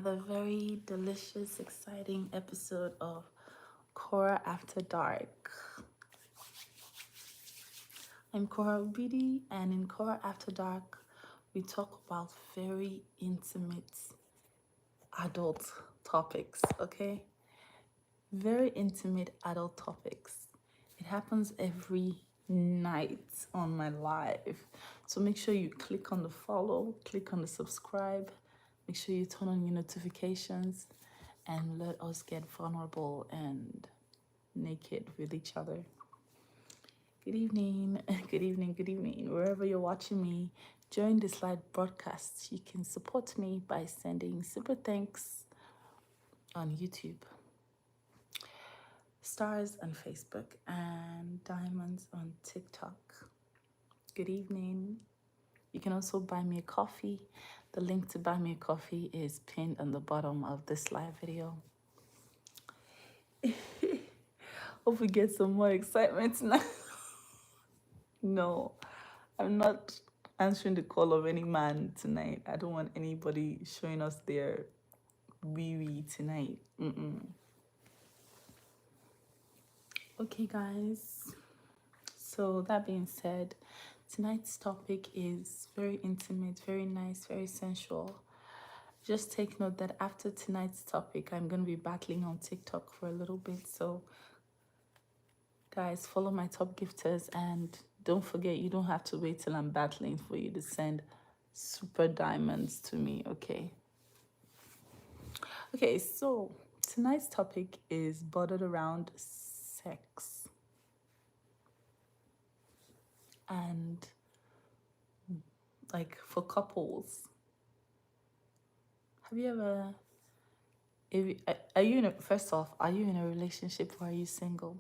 The very delicious, exciting episode of Korra After Dark. I'm Korra Obidi, and in Korra After Dark, we talk about very intimate adult topics, okay? Very intimate adult topics. It happens every night on my live. So make sure you click on the follow, click on the subscribe, make sure you turn on your notifications, and let us get vulnerable and naked with each other. Good evening, good evening, good evening. Wherever you're watching me, during this live broadcast, you can support me by sending super thanks on YouTube, stars on Facebook, and diamonds on TikTok. Good evening. You can also buy me a coffee. The link to buy me a coffee is pinned on the bottom of this live video. Hope we get some more excitement now. No, I'm not answering the call of any man tonight. I don't want anybody showing us their wee wee tonight. Okay, guys. So, that being said, tonight's topic is very intimate, very nice, very sensual. Just take note that after tonight's topic, I'm going to be battling on TikTok for a little bit. So, guys, follow my top gifters and don't forget, you don't have to wait till I'm battling for you to send super diamonds to me, okay? Okay, so tonight's topic is bordered around sex. And like for couples, have you ever, are you in a, first off, are you in a relationship or are you single?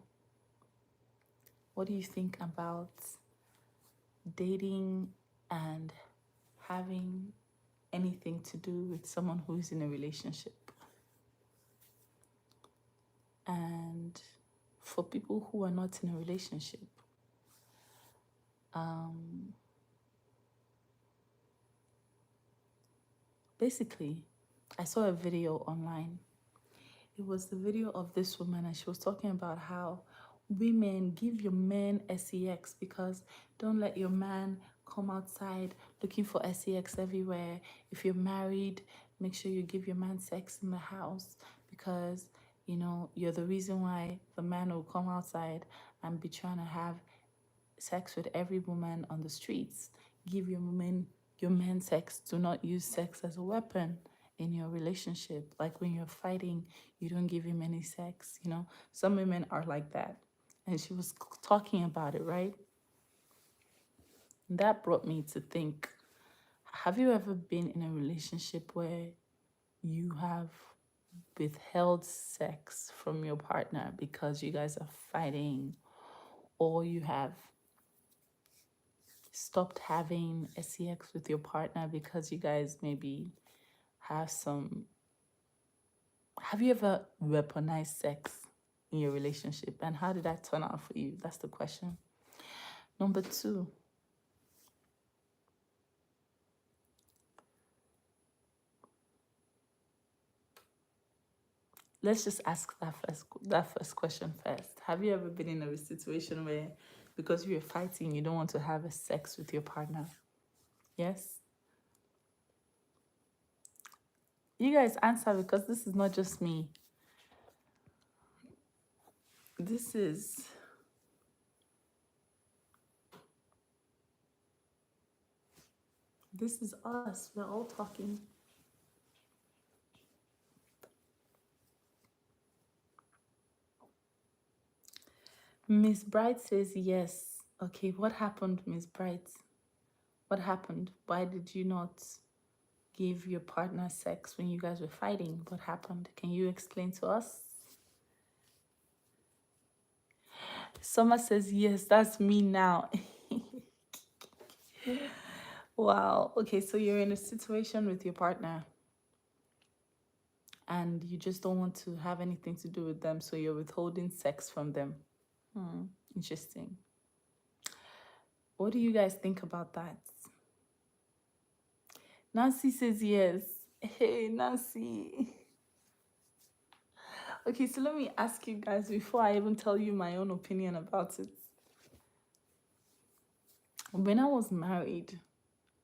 What do you think about dating and having anything to do with someone who's in a relationship? And for people who are not in a relationship, basically, I saw a video online. It was the video of this woman, and she was talking about how women, give your men sex, because don't let your man come outside looking for sex everywhere. If you're married, make sure you give your man sex in the house, because you know you're the reason why the man will come outside and be trying to have sex with every woman on the streets. Give your men sex. Do not use sex as a weapon in your relationship. Like when you're fighting, you don't give him any sex, you know? Some women are like that. And she was talking about it, right? That brought me to think, have you ever been in a relationship where you have withheld sex from your partner because you guys are fighting, or you have stopped having sex with your partner because you guys maybe have some, have you ever weaponized sex in your relationship, and how did that turn out for you? That's the question. Number two, let's just ask that first question first. Have you ever been in a situation where because you're fighting you don't want to have a sex with your partner? Yes, you guys answer, because this is not just me. This is us. We're all talking. Miss Bright says yes. Okay, what happened, Miss Bright? What happened? Why did you not give your partner sex when you guys were fighting? What happened? Can you explain to us? Summer says yes, that's me now. Wow. Okay, so you're in a situation with your partner and you just don't want to have anything to do with them, so you're withholding sex from them. Interesting. What do you guys think about that? Nancy says yes. Hey, Nancy. Okay, so let me ask you guys before I even tell you my own opinion about it. When I was married,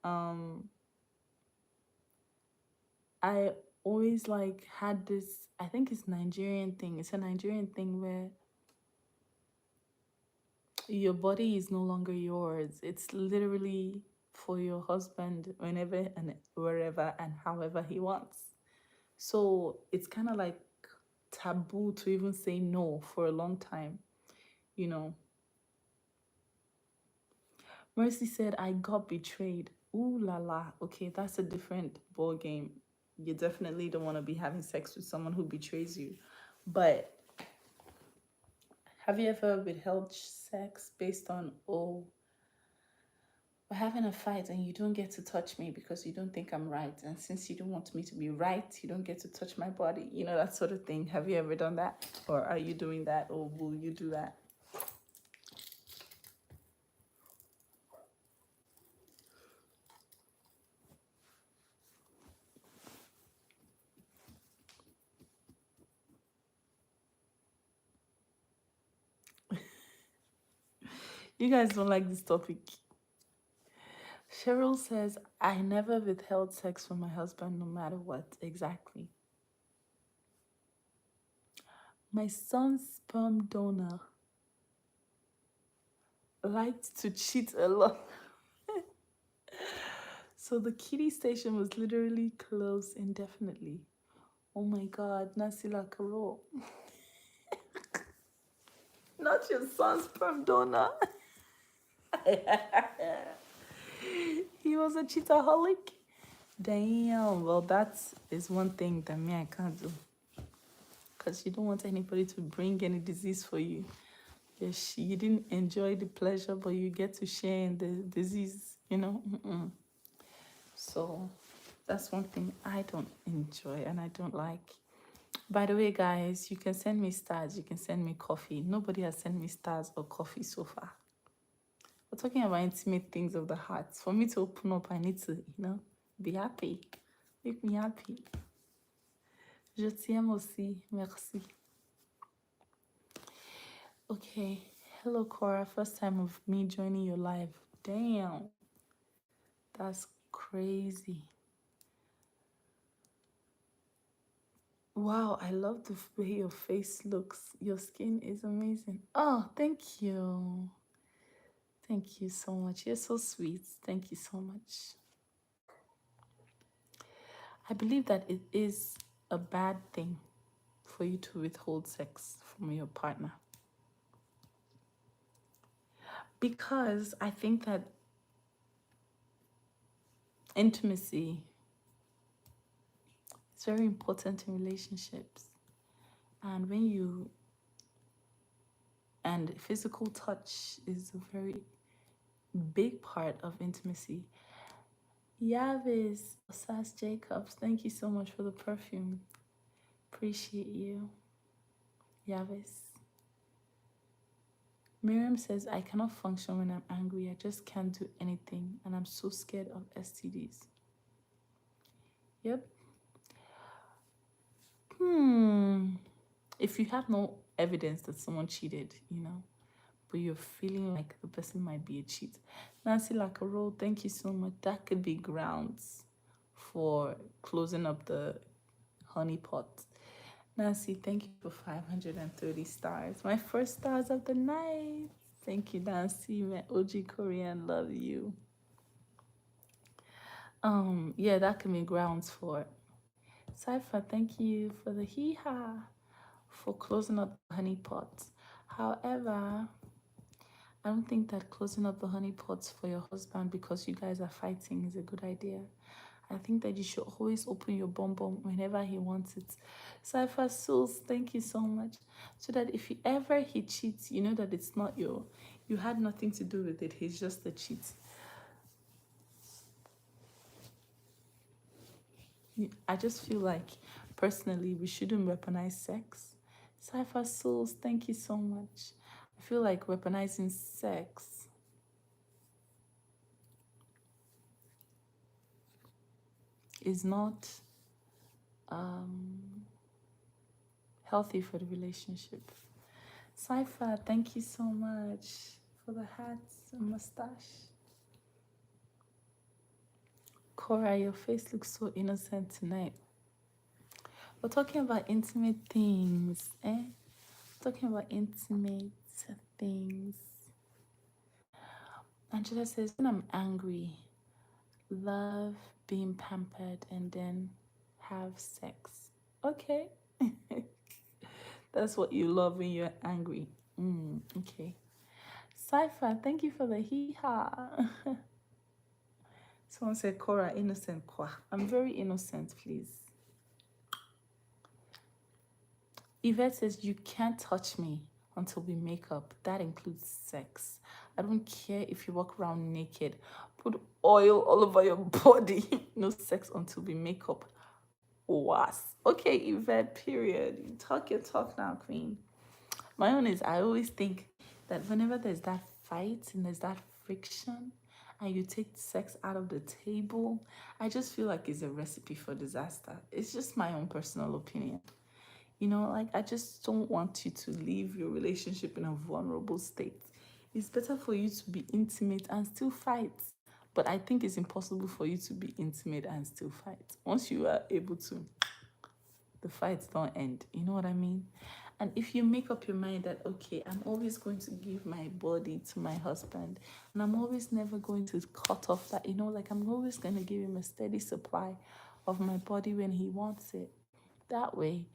um, I always like had this, I think it's Nigerian thing. It's a Nigerian thing where your body is no longer yours. It's literally for your husband whenever and wherever and however he wants. So it's kind of like taboo to even say no for a long time, you know. Mercy said, I got betrayed. Ooh la la. Okay, that's a different ball game. You definitely don't want to be having sex with someone who betrays you. But have you ever withheld sex based on, oh, we're having a fight and you don't get to touch me because you don't think I'm right. And since you don't want me to be right, you don't get to touch my body. You know, that sort of thing. Have you ever done that? Or are you doing that? Or will you do that? You guys don't like this topic. Cheryl says, I never withheld sex from my husband no matter what. Exactly. My son's sperm donor liked to cheat a lot. So the kiddie station was literally closed indefinitely. Oh my God, Nasila Karo. Not your son's sperm donor. He was a cheataholic. Damn. Well, that is one thing that me I can't do. Because you don't want anybody to bring any disease for you. Yes, you didn't enjoy the pleasure, but you get to share in the disease, you know? Mm-mm. So that's one thing I don't enjoy and I don't like. By the way, guys, you can send me stars, you can send me coffee. Nobody has sent me stars or coffee so far. We're talking about intimate things of the heart. For me to open up, I need to, be happy. Make me happy. Je t'aime aussi. Merci. Okay. Hello, Korra. First time of me joining your live. Damn. That's crazy. Wow, I love the way your face looks. Your skin is amazing. Oh, thank you. Thank you so much. You're so sweet. Thank you so much. I believe that it is a bad thing for you to withhold sex from your partner. Because I think that intimacy is very important in relationships. And and physical touch is a very big part of intimacy. Yavis, Sas Jacobs, thank you so much for the perfume. Appreciate you. Yavis. Miriam says, I cannot function when I'm angry. I just can't do anything. And I'm so scared of STDs. Yep. If you have no evidence that someone cheated, but you're feeling like the person might be a cheat. Nancy Lacaro, thank you so much. That could be grounds for closing up the honeypot. Nancy, thank you for 530 stars. My first stars of the night. Thank you, Nancy. My OG Korean, love you. Yeah, that can be grounds for it. Cypher, thank you for the hee-ha, for closing up the honeypot. However, I don't think that closing up the honeypots for your husband because you guys are fighting is a good idea. I think that you should always open your bum whenever he wants it. Cypher Souls, thank you so much. So that if ever he cheats, you know that it's not you had nothing to do with it. He's just a cheat. I just feel like, personally, we shouldn't weaponize sex. Cypher Souls, thank you so much. I feel like weaponizing sex is not healthy for the relationship. Cypher, thank you so much for the hats and mustache. Korra, your face looks so innocent tonight. We're talking about intimate things, eh? Talking about intimate things. Angela says, when I'm angry, love being pampered and then have sex. Okay. That's what you love when you're angry. Okay. Cypher, thank you for the hee-haw. Someone said, Korra, innocent kwa. I'm very innocent, please. Yvette says, you can't touch me until we make up. That includes sex. I don't care if you walk around naked. Put oil all over your body. No sex until we make up. Was. Okay, Yvette, period. You talk your talk now, queen. My own is, I always think that whenever there's that fight and there's that friction and you take sex out of the table, I just feel like it's a recipe for disaster. It's just my own personal opinion. You know, like, I just don't want you to leave your relationship in a vulnerable state. It's better for you to be intimate and still fight. But I think it's impossible for you to be intimate and still fight. Once you are able to, the fights don't end. You know what I mean? And if you make up your mind that, okay, I'm always going to give my body to my husband, and I'm always never going to cut off that, you know, like, I'm always going to give him a steady supply of my body when he wants it. That way,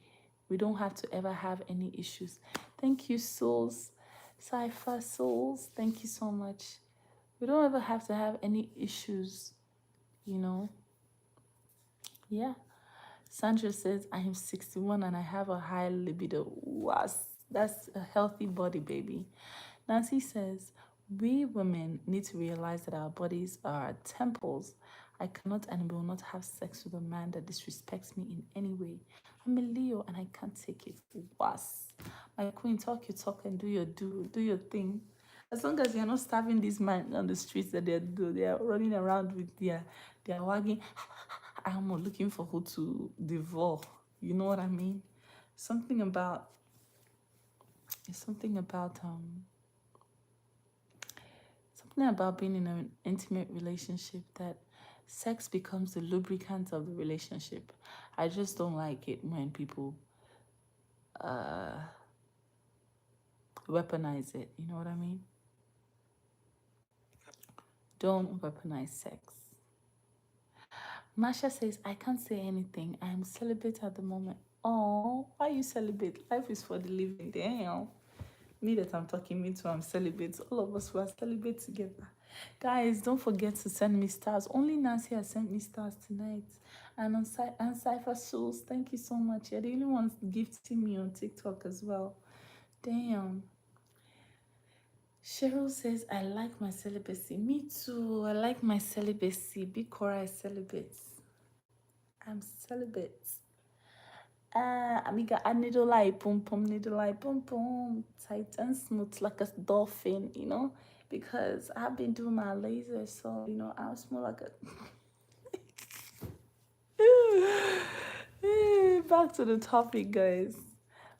we don't have to ever have any issues. Thank you, souls. Cypher souls, thank you so much. We don't ever have to have any issues, you know? Yeah. Sandra says, I am 61 and I have a high libido. Wow, that's a healthy body, baby. Nancy says, we women need to realize that our bodies are our temples. I cannot and will not have sex with a man that disrespects me in any way. I'm a Leo and I can't take it. Was. My queen, talk your talk and do your thing. As long as you're not starving these men on the streets that they are running around with their wagging, I'm looking for who to devour. You know what I mean? Something about something about being in an intimate relationship that sex becomes the lubricant of the relationship. I just don't like it when people weaponize it. You know what I mean? Don't weaponize sex. Masha says, I can't say anything. I am celibate at the moment. Oh, why you celibate? Life is for the living. Damn. Me that I'm talking, me too, I'm celibate. All of us were celibate together. Guys, don't forget to send me stars. Only Nancy has sent me stars tonight. And on Cypher Souls, thank you so much. You're the only ones gifting me on TikTok as well. Damn. Cheryl says, I like my celibacy. Me too. I like my celibacy. Big Korra is celibate. I'm celibate. Amiga, I needle like pum pum, needle like pum pum, tight and smooth like a dolphin, you know, because I've been doing my laser, so you know, I smell like a. Back to the topic, guys.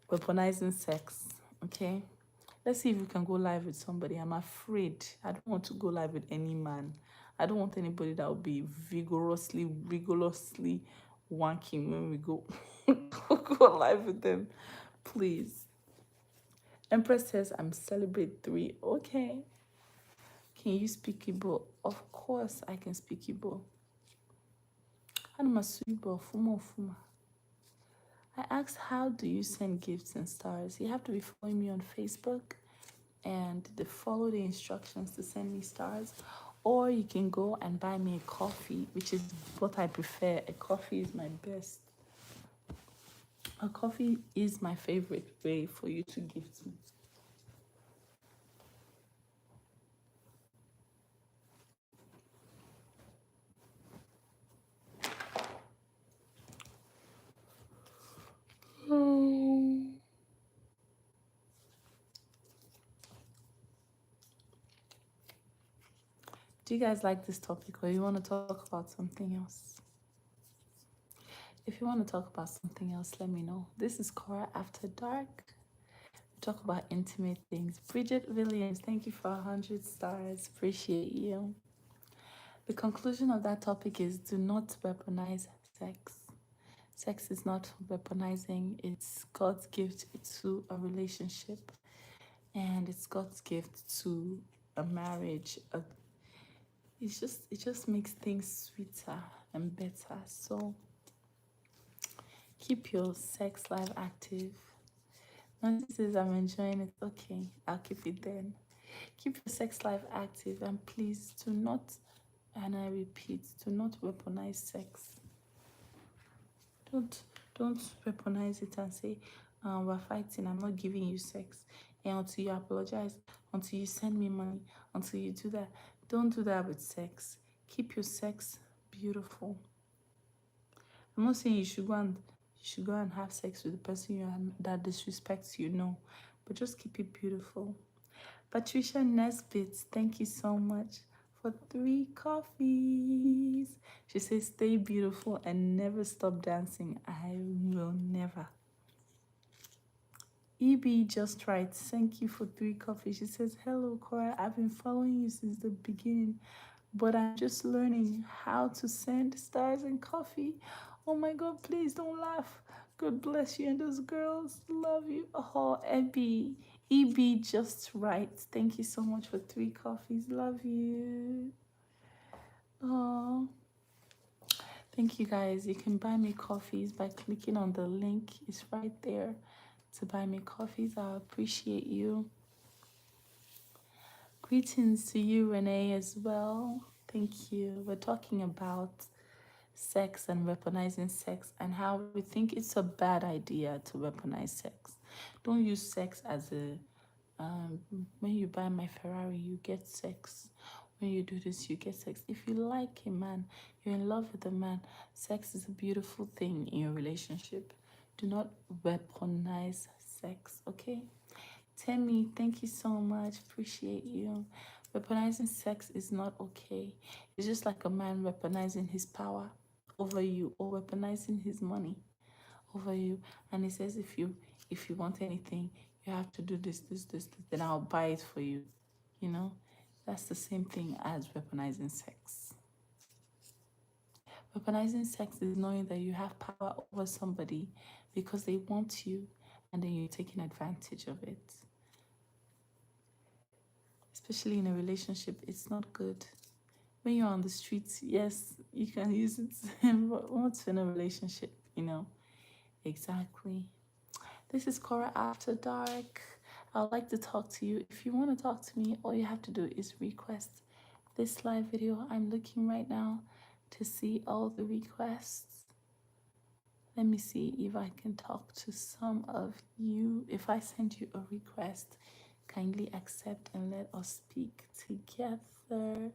Weaponizing sex. Okay, let's see if we can go live with somebody. I'm afraid I don't want to go live with any man. I don't want anybody that will be rigorously wanking when we go go live with them, please. Empress says, I'm celebrate 3. Okay. Can you speak Igbo? Of course I can speak Igbo. Fuma. I asked, how do you send gifts and stars? You have to be following me on Facebook and follow the instructions to send me stars. Or you can go and buy me a coffee, which is what I prefer. A coffee is my best. A coffee is my favorite way for you to gift me. Do you guys like this topic or you want to talk about something else? If you want to talk about something else, let me know. This is Korra After Dark. We talk about intimate things. Bridget Williams, thank you for 100 stars. Appreciate you. The conclusion of that topic is do not weaponize sex. Sex is not weaponizing, it's God's gift to a relationship, and it's God's gift to a marriage. It just makes things sweeter and better. So keep your sex life active. Nancy says I'm enjoying it. Okay, I'll keep it then. Keep your sex life active, and please do not, and I repeat, do not weaponize sex. Don't weaponize it and say, we're fighting, I'm not giving you sex. And until you apologize, until you send me money, until you do that. Don't do that with sex. Keep your sex beautiful. I'm not saying you should go and have sex with the person that disrespects you, no. But just keep it beautiful. Patricia Nesbitt, thank you so much for 3 coffees. She says, stay beautiful and never stop dancing. I will never. EB just right. Thank you for 3 coffees. She says, hello, Korra. I've been following you since the beginning, but I'm just learning how to send stars and coffee. Oh my God, please don't laugh. God bless you and those girls. Love you. Oh, Abby. EB just right. Thank you so much for 3 coffees. Love you. Oh, thank you guys. You can buy me coffees by clicking on the link. It's right there to buy me coffees. I appreciate you. Greetings to you, Renee, as well. Thank you. We're talking about sex and weaponizing sex and how we think it's a bad idea to weaponize sex. Don't use sex as a when you buy my Ferrari, you get sex. When you do this, you get sex. If you like a man, you're in love with a man, sex is a beautiful thing in your relationship. Do not weaponize sex, okay? Temi, thank you so much. Appreciate you. Weaponizing sex is not okay. It's just like a man weaponizing his power over you or weaponizing his money over you. And he says if you want anything, you have to do this, then I'll buy it for you. You know? That's the same thing as weaponizing sex. Weaponizing sex is knowing that you have power over somebody because they want you and then you're taking advantage of it. Especially in a relationship, it's not good. When you're on the streets, yes, you can use it. But once in a relationship, you know. Exactly. This is Korra After Dark. I'd like to talk to you. If you want to talk to me, all you have to do is request this live video. I'm looking right now to see all the requests. Let me see if I can talk to some of you. If I send you a request, kindly accept and let us speak together.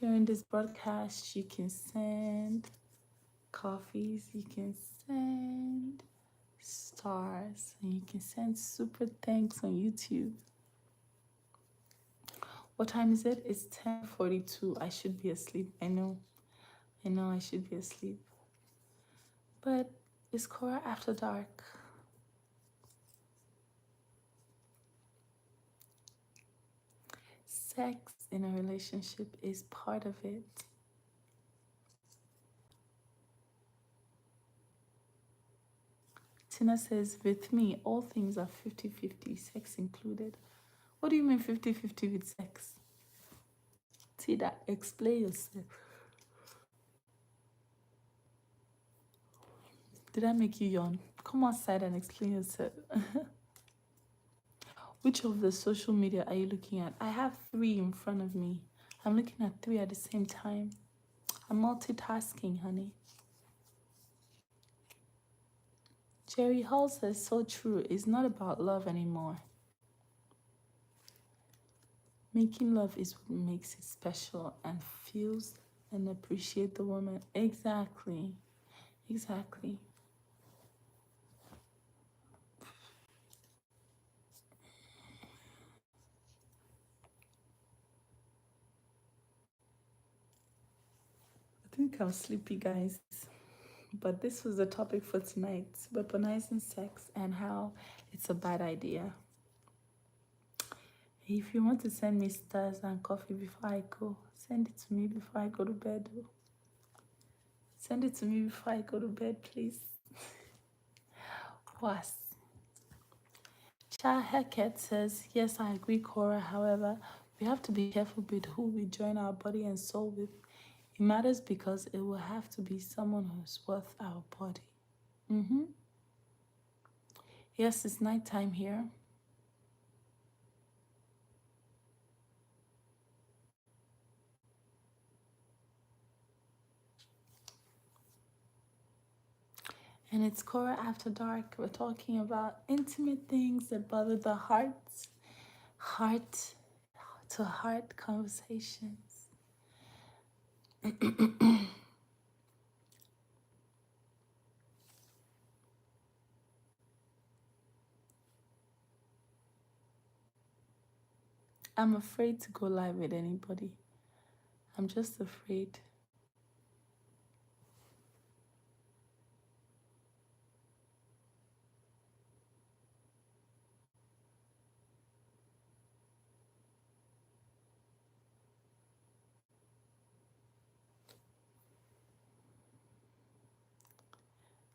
During this broadcast, you can send coffees, you can send stars, and you can send super thanks on YouTube. What time is it? It's 10:42. I should be asleep. I know I should be asleep. But it's Korra After Dark. Sex in a relationship is part of it. Tina says, with me, all things are 50-50, sex included. What do you mean 50-50 with sex? Tina, explain yourself. Did I make you yawn? Come outside and explain yourself. Which of the social media are you looking at? I have 3 in front of me. I'm looking at 3 at the same time. I'm multitasking, honey. Jerry Hall says, so true. It's not about love anymore. Making love is what makes it special and feels and appreciate the woman. Exactly. Exactly. think I'm sleepy, guys. But this was the topic for tonight, weaponizing sex and how it's a bad idea. If you want to send me stars and coffee before I go, send it to me before I go to bed. Send it to me before I go to bed, please. Was. Cha Heket says, yes, I agree, Korra. However, we have to be careful with who we join our body and soul with. It matters because it will have to be someone who's worth our body. Yes, it's nighttime here. And it's Korra After Dark. We're talking about intimate things that bother the heart to heart conversations. I'm afraid to go live with anybody. I'm just afraid.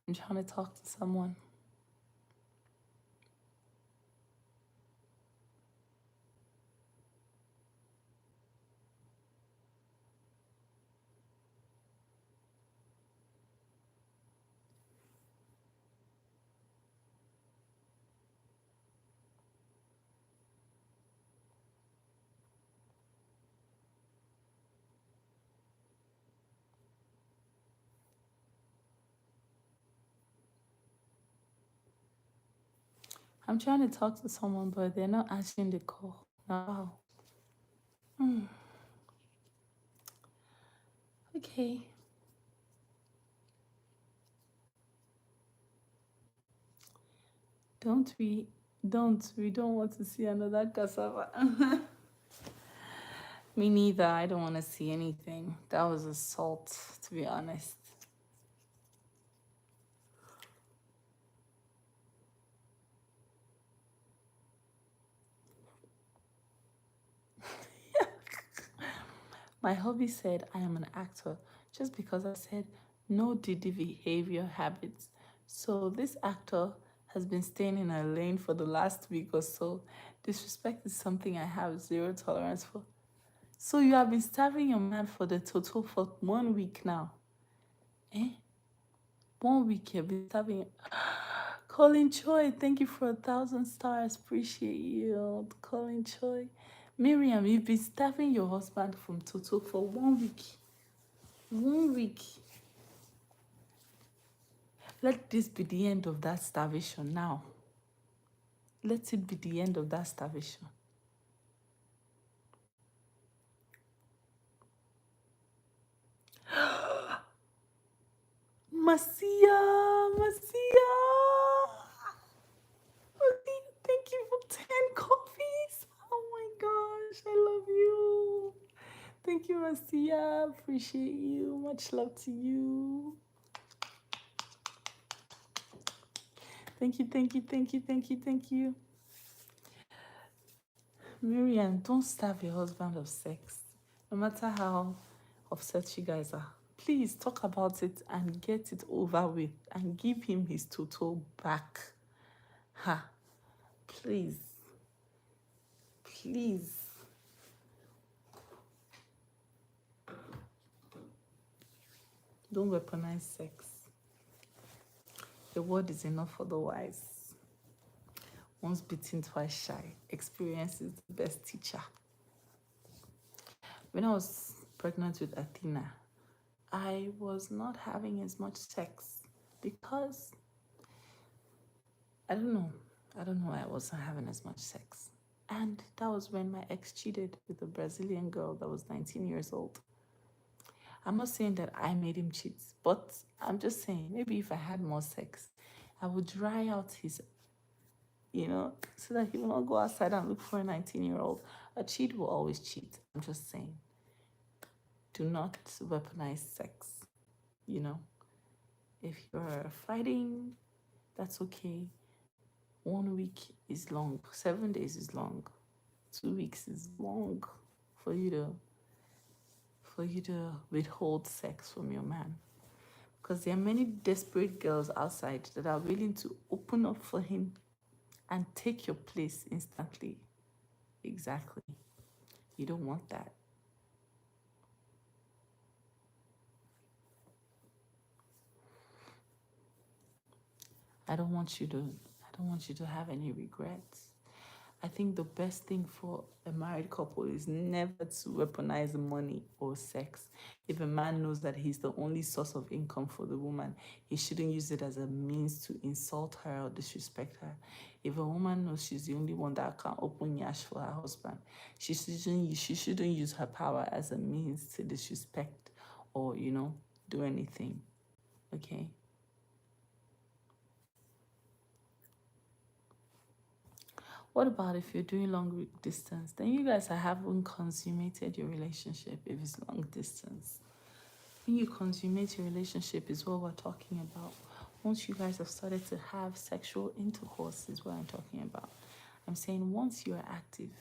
I'm trying to talk to someone. I'm trying to talk to someone, but they're not answering the call. Wow. Okay. Don't we? We don't want to see another cassava. Me neither. I don't want to see anything. That was assault, to be honest. My hubby said I am an actor just because I said no diddy behavior habits. So this actor has been staying in a lane for the last week or so. Disrespect is something I have zero tolerance for. So you have been starving your man for the total for 1 week now. Eh? 1 week you've been starving. Colin Choi, thank you for 1,000 stars. Appreciate you, Colin Choi. Miriam, you've been starving your husband from Toto for 1 week. 1 week. Let this be the end of that starvation now. Let it be the end of that starvation. Masia. Thank you for 10 coffees. Oh my gosh, I love you. Thank you, Masia. Appreciate you. Much love to you. Thank you, thank you, thank you, thank you, thank you. Miriam, don't starve your husband of sex. No matter how upset you guys are, please talk about it and get it over with and give him his total back. Ha. Please. Please. Don't weaponize sex. The word is enough for the wise. Once bitten, twice shy. Experience is the best teacher. When I was pregnant with Athena, I was not having as much sex because I don't know why I wasn't having as much sex. And that was when my ex cheated with a Brazilian girl that was 19 years old. I'm not saying that I made him cheat, but I'm just saying maybe if I had more sex, I would dry out his, so that he will not go outside and look for a 19-year-old. A cheat will always cheat. I'm just saying. do not weaponize sex. You know, if you're fighting, that's okay. 1 week is long, 7 days is long, 2 weeks is long for you to withhold sex from your man. Because there are many desperate girls outside that are willing to open up for him and take your place instantly. Exactly. You don't want that. I don't want you to have any regrets. I think the best thing for a married couple is never to weaponize money or sex. If a man knows that he's the only source of income for the woman, he shouldn't use it as a means to insult her or disrespect her. If a woman knows she's the only one that can open yash for her husband, she shouldn't use her power as a means to disrespect or, do anything. Okay? What about if you're doing long distance? Then you guys haven't consummated your relationship if it's long distance. When you consummate your relationship is what we're talking about. Once you guys have started to have sexual intercourse is what I'm talking about. I'm saying once you're active,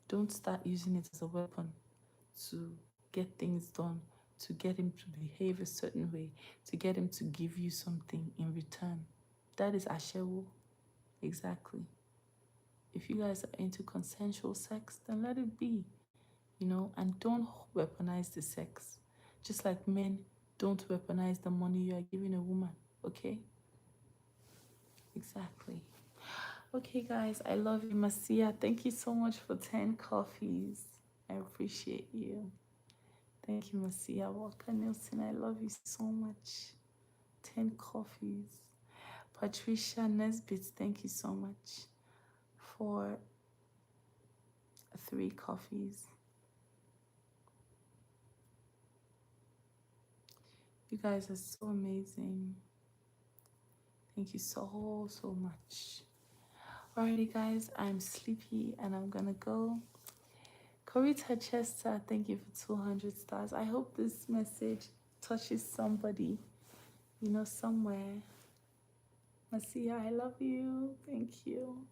don't start using it as a weapon to get things done, to get him to behave a certain way, to get him to give you something in return. That is ashewo. Exactly. If you guys are into consensual sex, then let it be, and don't weaponize the sex. Just like men don't weaponize the money you are giving a woman, okay? Exactly. Okay, guys, I love you, Masia. Thank you so much for 10 coffees. I appreciate you. Thank you, Masia Walker Nielsen. I love you so much. 10 coffees. Patricia Nesbitt, thank you so much for 3 coffees. You guys are so amazing. Thank you so much. Alrighty, guys, I'm sleepy and I'm gonna go. Corita Chester, thank you for 200 stars. I hope this message touches somebody, somewhere. Masia, I love you. Thank you.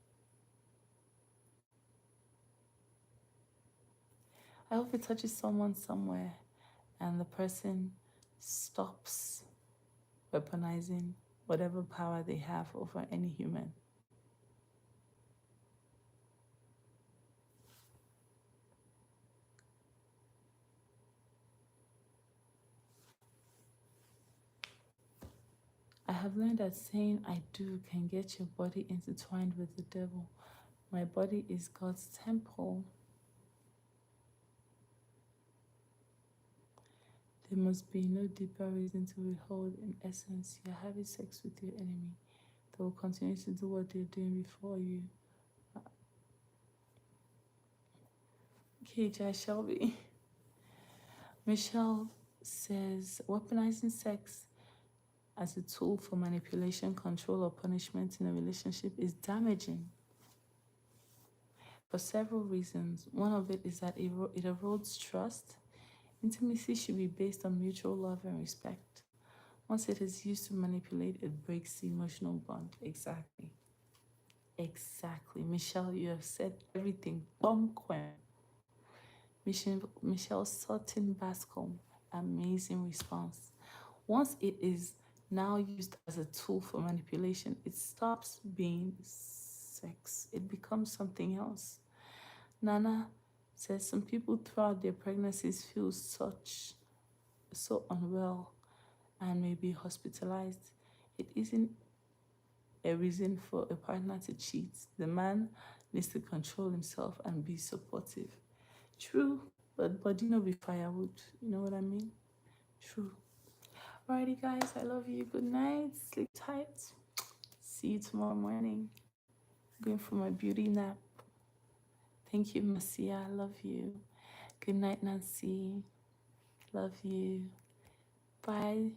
I hope it touches someone somewhere and the person stops weaponizing whatever power they have over any human. I have learned that saying I do can get your body intertwined with the devil. My body is God's temple. There must be no deeper reason to withhold. In essence, you're having sex with your enemy. They will continue to do what they're doing before you. Okay, Jai Shelby. Michelle says, weaponizing sex as a tool for manipulation, control, or punishment in a relationship is damaging for several reasons. One of it is that it erodes trust. Intimacy should be based on mutual love and respect. Once it is used to manipulate, it breaks the emotional bond. Exactly. Michelle, you have said everything. Michelle Sutton Bascom, amazing response. Once it is now used as a tool for manipulation, it stops being sex. It becomes something else. Nana says some people throughout their pregnancies feel so unwell and may be hospitalized. It isn't a reason for a partner to cheat. The man needs to control himself and be supportive. True, but body no be firewood. You know what I mean? True. Alrighty, guys, I love you. Good night. Sleep tight. See you tomorrow morning. Going for my beauty nap. Thank you, Masia. I love you. Good night, Nancy. Love you. Bye.